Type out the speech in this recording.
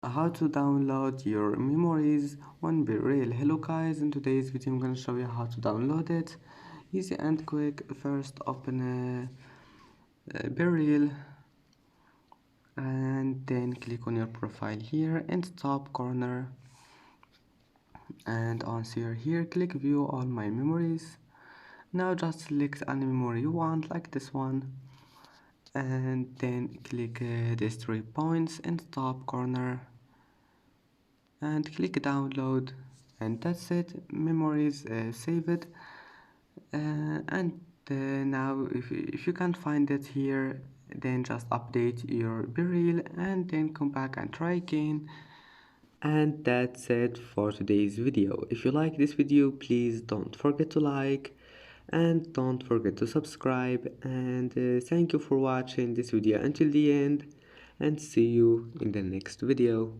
How to download your memories on BeReal. Hello guys, in today's video I'm gonna show you how to download it. Easy and quick. First open BeReal and then click on your profile here in the top corner, and on here click view all my memories. Now just select any memory you want, like this one, and then click these 3 points in the top corner and click download, and that's it. Memories saved. And now if you can't find it here, then just update your BeReal and then come back and try again. And that's it for today's video. If you like this video, please don't forget to like and don't forget to subscribe, and thank you for watching this video until the end, and see you in the next video.